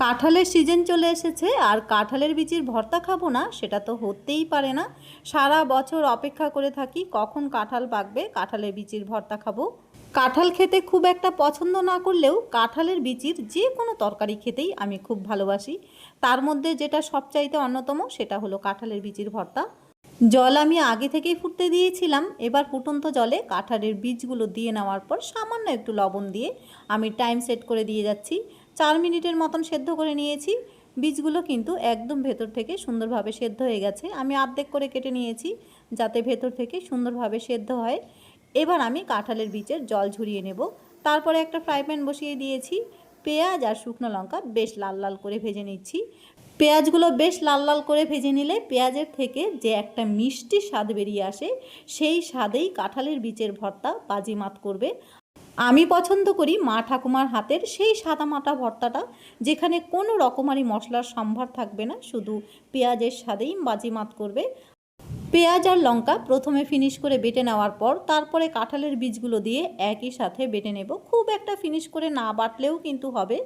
কাঁঠালের সিজন চলে এসেছে আর কাঁঠালের বিচির ভর্তা খাবো না সেটা তো হতেই পারে না। সারা বছর অপেক্ষা করে থাকি কখন কাঁঠাল পাকবে, কাঁঠালের বিচির ভর্তা খাবো। কাঁঠাল খেতে খুব একটা পছন্দ না করলেও কাঁঠালের বিচির যে কোনো তরকারি খেতেই আমি খুব ভালোবাসি। তার মধ্যে যেটা সবচাইতে অন্যতম সেটা হলো কাঁঠালের বিচির ভর্তা। জল আমি আগে থেকেই ফুটতে দিয়েছিলাম। এবার ফুটন্ত জলে কাঁঠালের বীজগুলো দিয়ে নেওয়ার পর সামান্য একটু লবণ দিয়ে আমি টাইম সেট করে দিয়ে যাচ্ছি। 4 মিনিটের মতন সেদ্ধ করে নিয়েছি। বীজগুলো কিন্তু একদম ভেতর থেকে সুন্দরভাবে সেদ্ধ হয়ে গেছে। আমি অর্ধেক করে কেটে নিয়েছি যাতে ভেতর থেকে সুন্দরভাবে সেদ্ধ হয়। এবার আমি কাঁঠালের বীজের জল ঝরিয়ে নেব। তারপরে একটা ফ্রাই প্যান বসিয়ে দিয়েছি। পেঁয়াজ আর শুকনো লঙ্কা বেশ লাল লাল করে ভেজে নিচ্ছি। পেঁয়াজগুলো বেশ লাল লাল করে ভেজে নিলে পেঁয়াজের থেকে যে একটা মিষ্টি স্বাদ বেরিয়ে আসে, সেই স্বাদেই কাঁঠালের বীজের ভর্তা বাজিমাত করবে। আমি পছন্দ করি মা ঠাকুমার হাতের সেই সাদামাটা ভর্তাটা, যেখানে কোনো রকমারি মশলার সম্ভার থাকবে না, শুধু পেঁয়াজের স্বাদেই বাজিমাত করবে। পেঁয়াজ আর লঙ্কা প্রথমে ফিনিশ করে বেটে নেওয়ার পর তারপরে কাঁঠালের বীজগুলো দিয়ে একই সাথে বেটে নেব। খুব একটা ফিনিশ করে না বাটলেও কিন্তু হবে।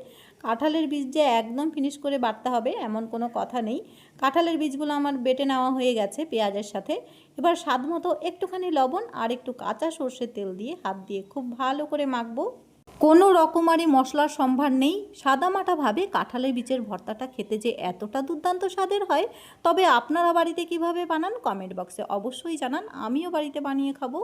কাঁঠালের বীজ যে একদম ফিনিশ করে বাটতে হবে এমন কোনো কথা নেই। কাঁঠালের বীজগুলো আমার বেটে নেওয়া হয়ে গেছে পেঁয়াজের সাথে। এবার স্বাদ মতো একটুখানি লবণ আর একটু কাঁচা সর্ষের তেল দিয়ে হাত দিয়ে খুব ভালো করে মাখবো। কোনো রকমারি মশলার সম্ভার নেই। সাদামাটাভাবে কাঁঠালের বীজের ভর্তাটা খেতে যে এতটা দুর্দান্ত স্বাদের হয়। তবে আপনারা বাড়িতে কিভাবে বানান কমেন্ট বক্সে অবশ্যই জানান, আমিও বাড়িতে বানিয়ে খাবো।